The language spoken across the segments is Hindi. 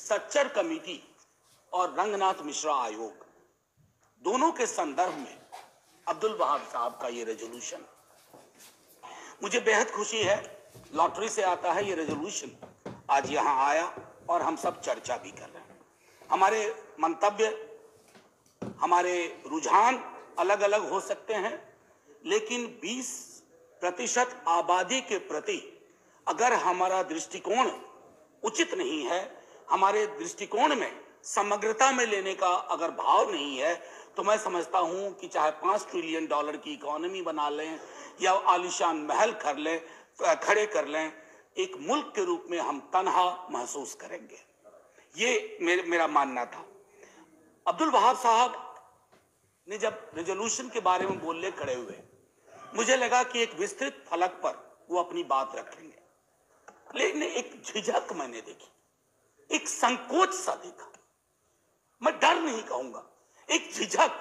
सच्चर कमेटी और रंगनाथ मिश्रा आयोग दोनों के संदर्भ में अब्दुल वहाब साहब का ये रेजोल्यूशन, मुझे बेहद खुशी है। लॉटरी से आता है ये रेजोल्यूशन, आज यहां आया और हम सब चर्चा भी कर रहे हैं। हमारे मंतव्य, हमारे रुझान अलग अलग हो सकते हैं, लेकिन 20% आबादी के प्रति अगर हमारा दृष्टिकोण उचित नहीं है, हमारे दृष्टिकोण में समग्रता में लेने का अगर भाव नहीं है, तो मैं समझता हूं कि चाहे $5 ट्रिलियन की इकोनॉमी बना लें या आलीशान महल खड़े कर लें, एक मुल्क के रूप में हम तन्हा महसूस करेंगे। ये मेरा मानना था। अब्दुल वहाब साहब ने जब रेजोल्यूशन के बारे में बोलने खड़े हुए, मुझे लगा कि एक विस्तृत फलक पर वो अपनी बात रखेंगे, लेकिन एक झिझक मैंने देखी, एक संकोच सा देखा। मैं डर नहीं कहूंगा, एक झिझक,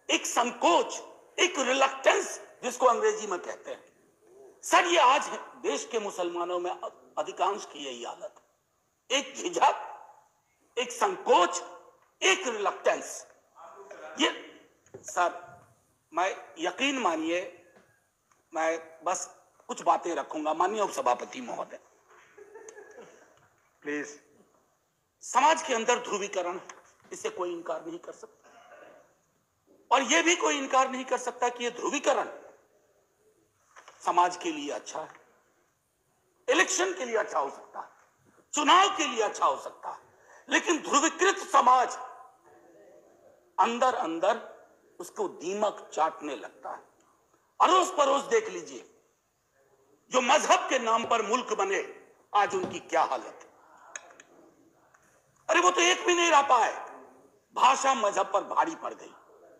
एक संकोच, एक रिलक्टेंस जिसको अंग्रेजी में कहते हैं। सर, ये आज देश के मुसलमानों में अधिकांश की यही हालत है। एक झिझक, एक संकोच, एक रिलक्टेंस। ये सर, मैं यकीन मानिए, मैं बस कुछ बातें रखूंगा। माननीय उपसभापति महोदय, प्लीज। समाज के अंदर ध्रुवीकरण, इससे कोई इनकार नहीं कर सकता, और यह भी कोई इनकार नहीं कर सकता कि यह ध्रुवीकरण समाज के लिए अच्छा है, इलेक्शन के लिए अच्छा हो सकता है, चुनाव के लिए अच्छा हो सकता है, लेकिन ध्रुवीकृत समाज अंदर अंदर उसको दीमक चाटने लगता है। अड़ोस पड़ोस देख लीजिए, जो मजहब के नाम पर मुल्क बने, आज उनकी क्या हालत है। अरे वो तो एक भी नहीं रह पाए, भाषा मजहब पर भारी पड़ गई।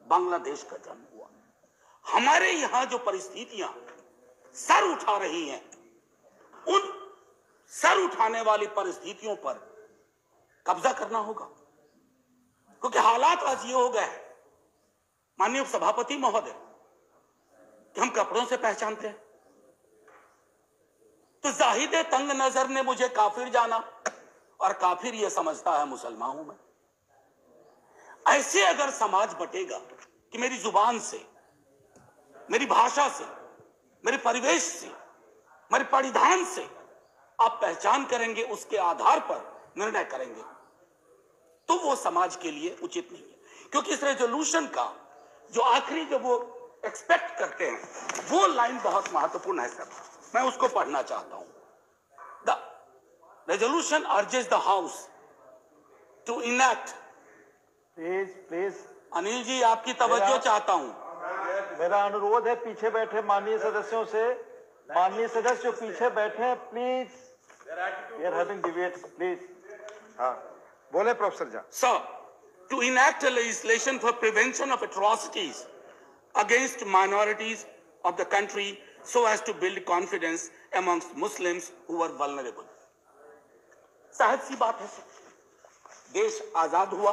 बांग्लादेश का जन्म हुआ। हमारे यहां जो परिस्थितियां सर उठा रही हैं, उन सर उठाने वाली परिस्थितियों पर कब्जा करना होगा, क्योंकि हालात आज ये हो गए हैं माननीय सभापति महोदय कि हम कपड़ों से पहचानते हैं। तो जाहिद तंग नजर ने मुझे काफिर जाना, और काफिर ये समझता है मुसलमान हूं मैं। ऐसे अगर समाज बटेगा कि मेरी जुबान से, मेरी भाषा से, मेरे परिवेश से, मेरे परिधान से आप पहचान करेंगे, उसके आधार पर निर्णय करेंगे, तो वो समाज के लिए उचित नहीं है। क्योंकि इस रेजोल्यूशन का जो आखिरी जो वो एक्सपेक्ट करते हैं, वो लाइन बहुत महत्वपूर्ण है सर, मैं उसको पढ़ना चाहता हूं। The resolution urges the house to enact. Please Anil ji, आपकी तवज्जो चाहता हूं। मेरा अनुरोध है पीछे बैठे माननीय सदस्यों से, माननीय सदस्य जो पीछे बैठे हैं, please, we are having debate, please. हाँ, बोले प्रोफेसर जा। Sir, to enact a legislation for prevention of atrocities against minorities of the country so as to build confidence amongst Muslims who were vulnerable. सहज सी बात है सर, देश आजाद हुआ,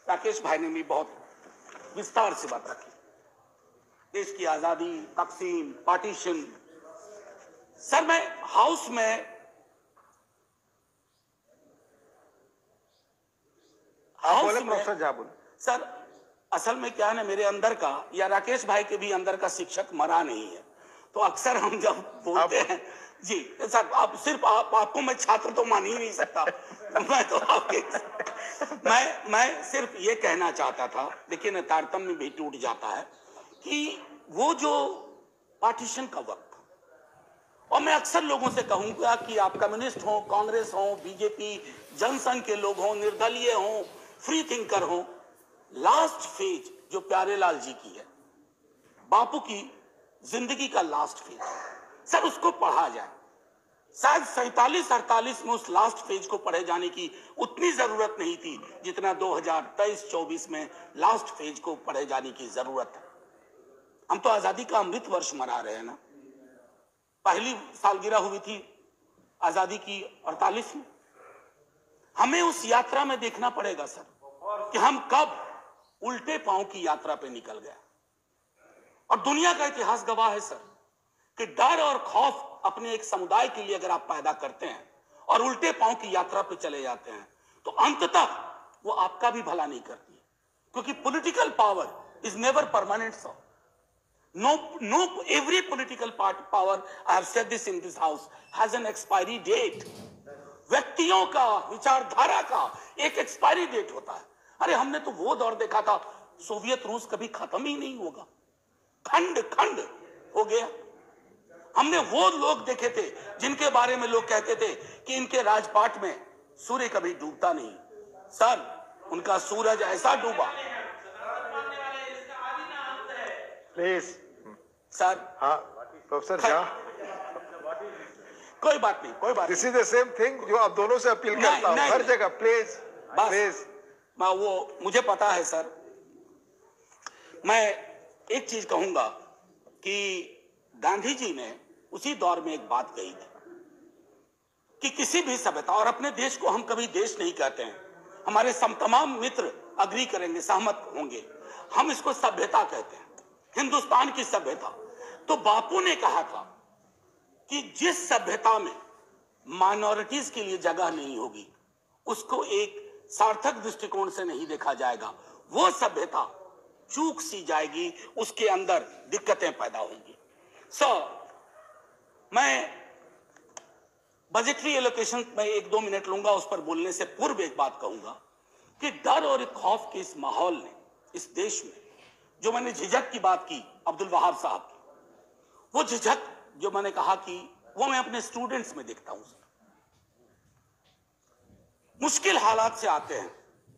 राकेश भाई ने भी बहुत विस्तार से बात रखी, देश की आजादी, तकसीम, पार्टीशन। सर, मैं हाउस में सर, असल में क्या है ना, मेरे अंदर का या राकेश भाई के भी अंदर का शिक्षक मरा नहीं है, तो अक्सर हम जब बोलते हैं जी सर, आप सिर्फ आपको मैं छात्र तो मान ही नहीं सकता। मैं तो आपके मैं सिर्फ ये कहना चाहता था, लेकिन तारतम्य भी टूट जाता है कि वो जो पार्टीशन का वक्त, और मैं अक्सर लोगों से कहूंगा कि आप कम्युनिस्ट हो, कांग्रेस हो, बीजेपी, जनसंघ के लोग हो, निर्दलीय हो, फ्री थिंकर हो, लास्ट फेज जो प्यारेलाल जी की है, बापू की जिंदगी का लास्ट फेज, सर उसको पढ़ा जाए। शायद 47-48 में उस लास्ट फेज को पढ़े जाने की उतनी जरूरत नहीं थी जितना 2023-24 में लास्ट फेज को पढ़े जाने की जरूरत है। हम तो आजादी का अमृत वर्ष मना रहे हैं ना, पहली सालगिरह हुई थी आजादी की 48 में। हमें उस यात्रा में देखना पड़ेगा सर कि हम कब उल्टे पांव की यात्रा पे निकल गए। और दुनिया का इतिहास गवाह है सर कि डर और खौफ अपने एक समुदाय के लिए अगर आप पैदा करते हैं और उल्टे पांव की यात्रा पे चले जाते हैं, तो अंततः वो आपका भी भला नहीं करती है, क्योंकि political power is never permanent. So no every political power, I have said this in this house, has an expiry date. व्यक्तियों का, विचारधारा का एक एक्सपायरी डेट होता है। अरे हमने तो वो दौर देखा था, सोवियत रूस कभी खत्म ही नहीं होगा, खंड खंड हो गया। हमने वो लोग देखे थे जिनके बारे में लोग कहते थे कि इनके राजपाट में सूर्य कभी डूबता नहीं। सर, उनका सूरज ऐसा डूबा। Please sir. हाँ प्रोफेसर झा, कोई बात नहीं, कोई बात this is the same thing जो आप दोनों से अपील करता हूँ हर जगह। प्लीज प्लीज, मैं वो मुझे पता है सर। मैं एक चीज कहूंगा कि गांधी जी ने उसी दौर में एक बात कही थी कि किसी भी सभ्यता, और अपने देश को हम कभी देश नहीं कहते हैं, हमारे तमाम मित्र अग्री करेंगे, सहमत होंगे, हम इसको सभ्यता कहते हैं, हिंदुस्तान की सभ्यता। तो बापू ने कहा था कि जिस सभ्यता में माइनॉरिटीज के लिए जगह नहीं होगी उसको एक सार्थक दृष्टिकोण से नहीं देखा जाएगा, वो सभ्यता चूक सी जाएगी, उसके अंदर दिक्कतें पैदा होंगी। मैं बजटरी एलोकेशन में 1-2 मिनट लूंगा, उस पर बोलने से पूर्व एक बात कहूंगा कि डर और खौफ के इस माहौल ने इस देश में, जो मैंने झिझक की बात की अब्दुल वहाब साहब की, वो झिझक जो मैंने कहा कि वो मैं अपने स्टूडेंट्स में देखता हूं। मुश्किल हालात से आते हैं,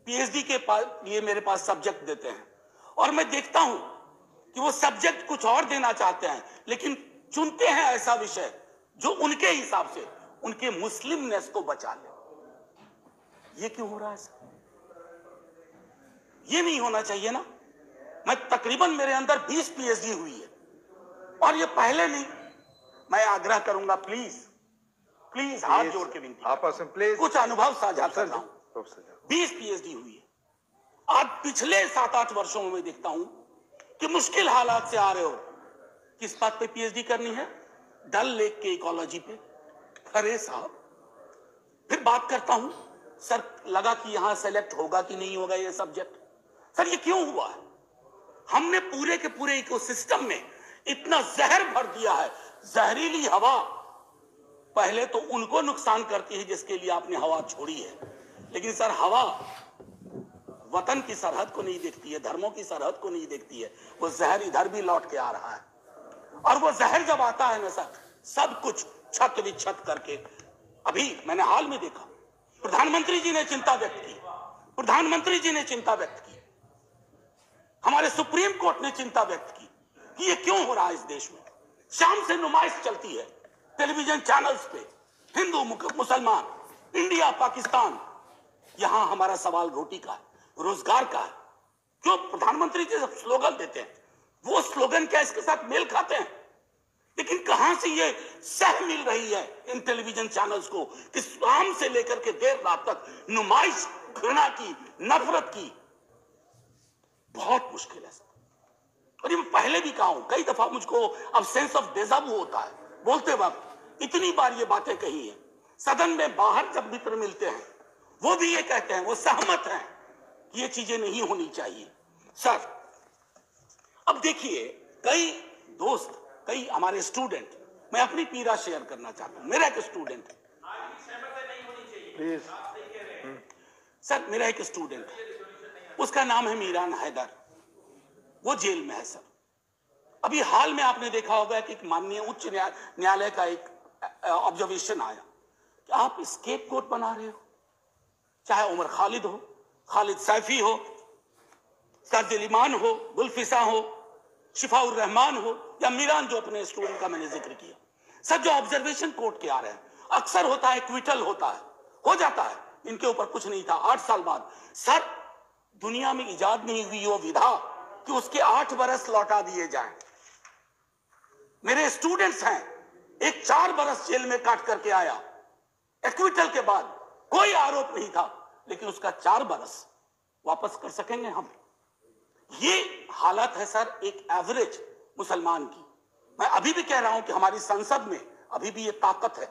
पीएचडी के लिए मेरे पास सब्जेक्ट देते हैं, और मैं देखता हूं कि वो सब्जेक्ट कुछ और देना चाहते हैं, लेकिन चुनते हैं ऐसा विषय जो उनके हिसाब से उनके मुस्लिमनेस को बचा ले। ये क्यों हो रहा है सर? ये नहीं होना चाहिए ना। मैं तकरीबन, मेरे अंदर 20 पीएचडी हुई है, और ये पहले नहीं। मैं आग्रह करूंगा, प्लीज प्लीज, हाथ जोड़ के विनती, आपस में प्लीज कुछ अनुभव साझा कर रहा हूं। 20 पीएचडी हुई है। आज पिछले 7-8 वर्षों में देखता हूं कि मुश्किल हालात से आ रहे हो, किस बात पे पीएचडी करनी है? डल लेक के इकोलॉजी पे। अरे साहब, फिर बात करता हूं, सर लगा कि यहां सेलेक्ट होगा कि नहीं होगा ये सब्जेक्ट। सर ये क्यों हुआ है? हमने पूरे के पूरे इकोसिस्टम में इतना जहर भर दिया है। जहरीली हवा पहले तो उनको नुकसान करती है जिसके लिए आपने हवा छोड़ी है, लेकिन सर हवा वतन की सरहद को नहीं देखती है, धर्मों की सरहद को नहीं देखती है। वो जहर इधर भी लौट के आ रहा है, और वो जहर जब आता है ना सर, सब कुछ छत विच्छत करके। अभी मैंने हाल में देखा, प्रधानमंत्री जी ने चिंता व्यक्त की, प्रधानमंत्री जी ने चिंता व्यक्त की, हमारे सुप्रीम कोर्ट ने चिंता व्यक्त की कि ये क्यों हो रहा है इस देश में। शाम से नुमाइश चलती है टेलीविजन चैनल्स पे, हिंदू मुसलमान, इंडिया पाकिस्तान। यहां हमारा सवाल रोटी का है, रोजगार का है। क्यों प्रधानमंत्री जी जब स्लोगन देते हैं, वो स्लोगन क्या इसके साथ मेल खाते हैं? लेकिन कहां से ये सह मिल रही है इन टेलीविजन चैनल्स को कि शाम से लेकर के देर रात तक नुमाइश, घृणा की, नफरत की। बहुत मुश्किल है। और ये मैं पहले भी कहा हूं, कई दफा मुझको अब सेंस ऑफ डेजावू होता है बोलते वक्त। इतनी बार ये बातें कही है सदन में, बाहर जब मित्र मिलते हैं वो भी ये कहते हैं, वो सहमत हैं कि ये चीजें नहीं होनी चाहिए। सर अब देखिए, कई दोस्त, कई हमारे स्टूडेंट, मैं अपनी पीड़ा शेयर करना चाहता हूं। मेरा एक स्टूडेंट है, सर मेरा एक स्टूडेंट है, उसका नाम है मीरान हैदर, वो जेल में है सर। अभी हाल में आपने देखा होगा कि माननीय उच्च न्यायालय का एक ऑब्जर्वेशन आया कि आप स्केपगोट बना रहे हो, चाहे उमर खालिद हो, खालिद सैफी हो, सर्जिल इमान हो, गुलफिसा हो, शिफाउर रहमान हो, या मीरान जो अपने स्टूडेंट का मैंने जिक्र किया। सर जो ऑब्जर्वेशन कोर्ट के आ रहे हैं, अक्सर होता है क्विटल होता है, हो जाता है, इनके ऊपर कुछ नहीं था। 8 साल बाद सर दुनिया में इजाद नहीं हुई वो विधा कि उसके 8 बरस लौटा दिए जाएं। मेरे स्टूडेंट्स हैं, एक 4 बरस जेल में काट करके आया, एक्विटल के बाद कोई आरोप नहीं था, लेकिन उसका 4 बरस वापस कर सकेंगे हम? ये हालत है सर एक एवरेज मुसलमान की। मैं अभी भी कह रहा हूं कि हमारी संसद में अभी भी ये ताकत है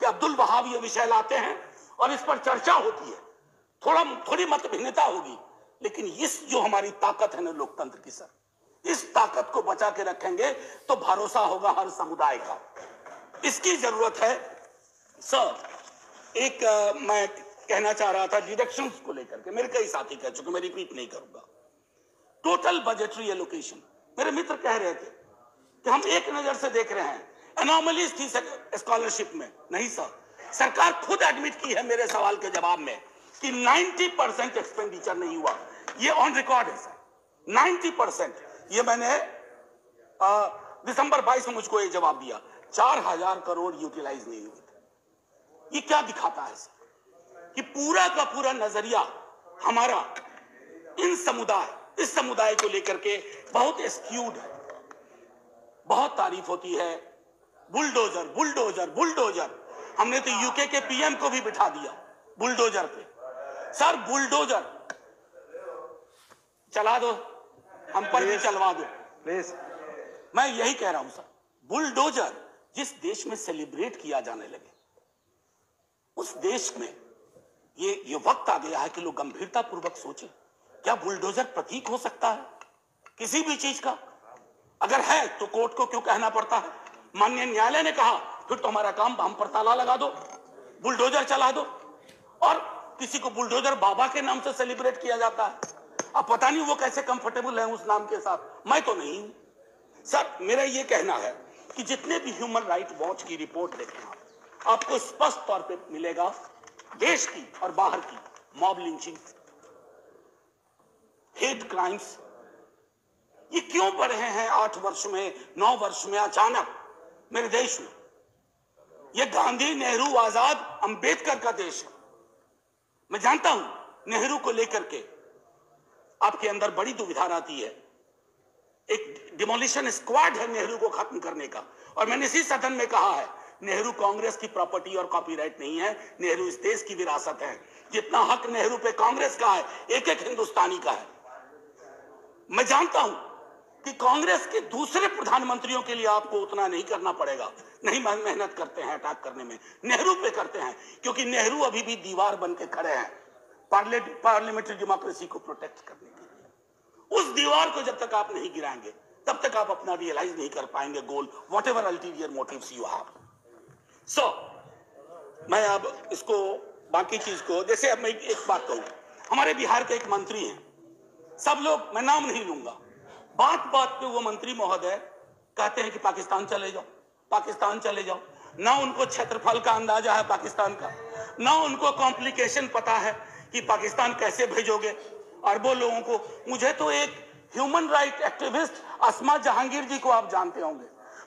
कि अब्दुल वहाब ये विषय लाते हैं और इस पर चर्चा होती है। थोड़ी मत भिन्नता होगी, लेकिन इस जो हमारी ताकत है ना लोकतंत्र की सर, इस ताकत को बचा के रखेंगे तो भरोसा होगा हर समुदाय का। इसकी जरूरत है सर। एक मैं कहना चाह रहा था डिडक्शंस को लेकर के, मेरे कई साथी कह चुके, मैं रिपीट नहीं करूंगा। टोटल बजटरी एलोकेशन, मेरे मित्र कह रहे थे कि हम एक नजर से देख रहे हैं, एनॉमलीज थी स्कॉलरशिप में। नहीं सर, सरकार खुद एडमिट की है मेरे सवाल के जवाब में कि 90% एक्सपेंडिचर नहीं हुआ। ये ऑन रिकॉर्ड है सर, 90%। ये मैंने दिसंबर 22 में मुझको ये जवाब दिया, 4000 करोड़ यूटिलाइज नहीं हुए थे। ये क्या दिखाता है सर कि पूरा का पूरा नजरिया हमारा इस समुदाय को लेकर के बहुत स्क्यूड है। बहुत तारीफ होती है बुलडोजर बुलडोजर बुलडोजर, हमने तो यूके के पीएम को भी बिठा दिया बुलडोजर पे। सर बुलडोजर चला दो, हम पर भी चलवा दो प्लीज। मैं यही कह रहा हूं सर, बुलडोजर जिस देश में सेलिब्रेट किया जाने लगे, उस देश में ये वक्त आ गया है कि लोग गंभीरता पूर्वक सोचें, क्या बुलडोजर प्रतीक हो सकता है किसी भी चीज का? अगर है तो कोर्ट को क्यों कहना पड़ता है? माननीय न्यायालय ने कहा फिर तो हमारा काम हम पर ताला लगा दो, बुलडोजर चला दो। और किसी को बुलडोजर बाबा के नाम से सेलिब्रेट किया जाता है। अब पता नहीं वो कैसे कंफर्टेबल है उस नाम के साथ, मैं तो नहीं हूं। सर मेरा ये कहना है कि जितने भी ह्यूमन राइट वॉच की रिपोर्ट देखें आपको स्पष्ट तौर पे मिलेगा, देश की और बाहर की मॉब लिंचिंग, हेट क्राइम्स, ये क्यों बढ़े हैं 8 वर्ष में 9 वर्ष में अचानक मेरे देश में? ये गांधी, नेहरू, आजाद, अंबेडकर का देश है। मैं जानता हूं नेहरू को लेकर के आपके अंदर बड़ी दुविधा आती है। एक डिमोलिशन स्क्वाड है नेहरू को खत्म करने का, और मैंने इसी सदन में कहा है नेहरू कांग्रेस की प्रॉपर्टी और कॉपीराइट नहीं है, नेहरू इस देश की विरासत है। जितना हक नेहरू पे कांग्रेस का है, एक एक हिंदुस्तानी का है। मैं जानता हूं कि कांग्रेस के दूसरे प्रधानमंत्रियों के लिए आपको उतना नहीं करना पड़ेगा, नहीं मेहनत करते हैं अटैक करने में, नेहरू पे करते हैं, क्योंकि नेहरू अभी भी दीवार बन के खड़े हैं पार्लियामेंट्री डेमोक्रेसी को प्रोटेक्ट करने के लिए। उस दीवार को जब तक आप नहीं गिराएंगे तब तक आप अपना रियलाइज नहीं कर पाएंगे goal, whatever ulterior motives you have. So मैं अब इसको बाकी चीज को, जैसे अब मैं एक बात कहूं, हमारे बिहार के एक मंत्री हैं, सब लोग, मैं नाम नहीं लूंगा, बात बात पे वो मंत्री महोदय कहते हैं कि पाकिस्तान चले जाओ, पाकिस्तान चले जाओ। ना उनको क्षेत्रफल का अंदाजा है पाकिस्तान का, ना उनको कॉम्प्लिकेशन पता है कि पाकिस्तान कैसे भेजोगे अरबों लोगों को। मुझे तो एक ह्यूमन राइट एक्टिविस्ट अस्मा जहांगीर जी को आप जानते होंगे,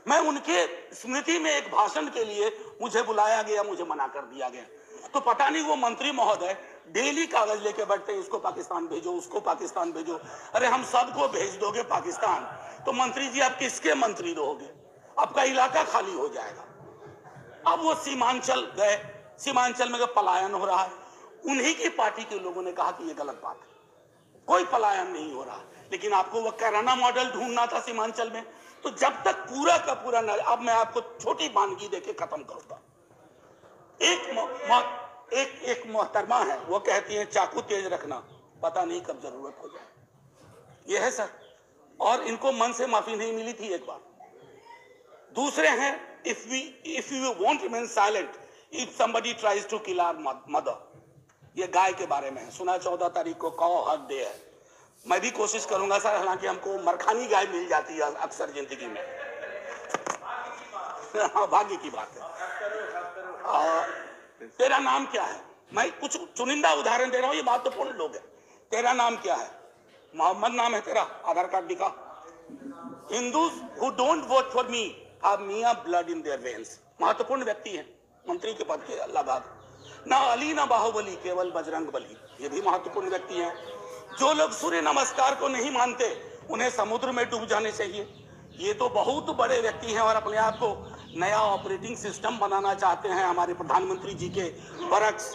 मैं उनके स्मृति में एक भाषण के लिए मुझे बुलाया गया, मुझे मना कर दिया गया। तो पता नहीं वो मंत्री महोदय डेली कागज लेके बैठते हैं, इसको पाकिस्तान भेजो, उसको पाकिस्तान भेजो। अरे हम सबको भेज दोगे पाकिस्तान तो मंत्री जी आप किसके मंत्री रहोगे? आपका इलाका खाली हो जाएगा। अब वो सीमांचल गए, सीमांचल में पलायन हो रहा है। उन्हीं की पार्टी के लोगों ने कहा कि ये गलत बात है, कोई पलायन नहीं हो रहा, लेकिन आपको वो कैराना मॉडल ढूंढना था सीमांचल में। तो जब तक पूरा का पूरा अब मैं आपको छोटी वानगी देके खत्म करूंगा। एक मोहतरमा है, वो कहती है चाकू तेज रखना, पता नहीं कब जरूरत हो जाए। ये है सर, और इनको मन से माफी नहीं मिली थी एक बार। दूसरे हैं, if you want remain silent if somebody tries to kill our mother, ये गाय के बारे में है, सुना 14 तारीख को कौ हक डे है। मैं भी कोशिश करूंगा सर, हालांकि हमको मरखानी गाय मिल जाती है अक्सर जिंदगी में, भाग्य की बात है। तेरा नाम क्या है? मैं कुछ चुनिंदा उदाहरण दे रहा हूं, ये महत्वपूर्ण लोग हैं। तेरा नाम क्या है? मोहम्मद नाम है तेरा, आधार कार्ड दिखा। Hindus who don't vote for me have Mia blood in their veins, महत्वपूर्ण व्यक्ति हैं, मंत्री के पद के अल्लाह बाग। ना अली ना बाहुबली, केवल बजरंग बली, ये भी महत्वपूर्ण व्यक्ति हैं। जो लोग सूर्य नमस्कार को नहीं मानते उन्हें समुद्र में डूब जाने चाहिए। ये तो बहुत बड़े व्यक्ति हैं और अपने आप को नया ऑपरेटिंग सिस्टम बनाना चाहते हैं। हमारे प्रधानमंत्री जी के बरक्स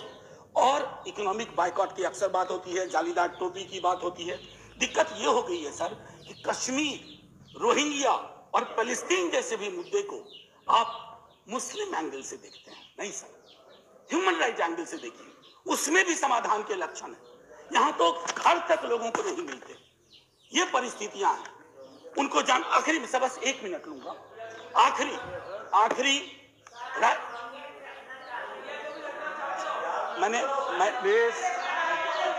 और इकोनॉमिक बाइकॉट की अक्सर बात होती है, जालीदार टोपी की बात होती है। दिक्कत ये हो गई है सर कि कश्मीर, रोहिंग्या और फलस्तीन जैसे भी मुद्दे को आप मुस्लिम एंगल से देखते हैं। नहीं सर, ह्यूमन राइट एंगल से देखिए। उसमें भी समाधान के लक्षण है। यहां तो घर तक लोगों को नहीं मिलते। ये परिस्थितियां हैं, उनको जान। आखिरी में से बस 1 मिनट लूंगा। आखिरी मैं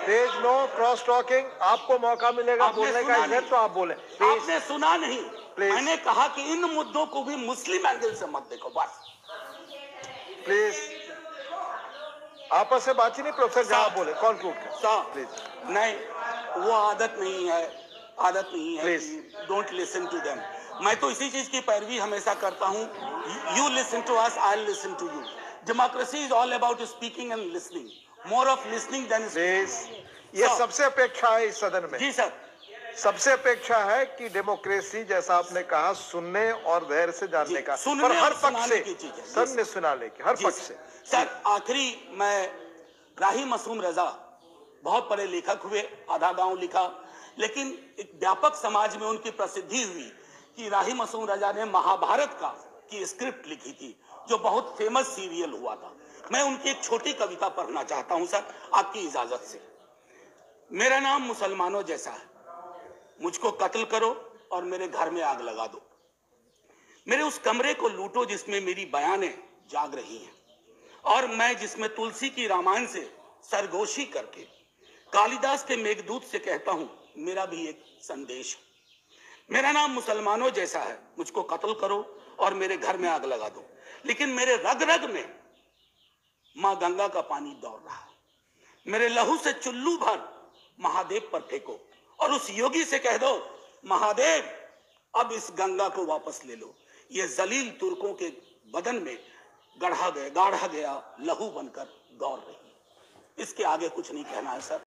प्लीज नो क्रॉस टॉकिंग। आपको मौका मिलेगा बोलने का इधर, तो आप बोले। आपने सुना नहीं। मैंने कहा कि इन मुद्दों को भी मुस्लिम एंगल से मत देखो, बस। प्लीज आपस से बात ही नहीं, प्रोफेसर जहां बोले कंक्लूड कर प्लीज। नहीं, वो आदत नहीं है कि डोंट लिसन टू देम। मैं तो इसी चीज की पैरवी हमेशा करता हूं। You listen to us, I listen to you. Democracy is all about speaking and listening, more of listening than speaking. ये सबसे अपेक्षा है इस सदन में। जी सर, सबसे अपेक्षा है कि डेमोक्रेसी, जैसा आपने कहा, सुनने और धैर्य से जानने का, पर हर पक्ष से सबने सुनाने की, हर पक्ष से। सर आखिरी, मैं राही मासूम रजा बहुत बड़े लेखक हुए, आधा गांव लिखा, लेकिन एक व्यापक समाज में उनकी प्रसिद्धि हुई कि राही मासूम रजा ने महाभारत की स्क्रिप्ट लिखी थी, जो बहुत फेमस सीरियल हुआ था। मैं उनकी एक छोटी कविता पढ़ना चाहता हूं सर, आपकी इजाजत से। मेरा नाम मुसलमानों जैसा है, मुझको कत्ल करो और मेरे घर में आग लगा दो। मेरे उस कमरे को लूटो जिसमें मेरी बयानें जाग रही हैं, और मैं जिसमें तुलसी की रामायण से सरगोशी करके कालिदास के मेघदूत से कहता हूं, मेरा भी एक संदेश है। मेरा नाम मुसलमानों जैसा है, मुझको कत्ल करो और मेरे घर में आग लगा दो, लेकिन मेरे रग रग में मां गंगा का पानी दौड़ रहा है। मेरे लहू से चुल्लू भर महादेव पर फेंको और उस योगी से कह दो, महादेव अब इस गंगा को वापस ले लो। ये जलील तुर्कों के बदन में गाढ़ा गया लहू बनकर दौड़ रही है। इसके आगे कुछ नहीं कहना है सर।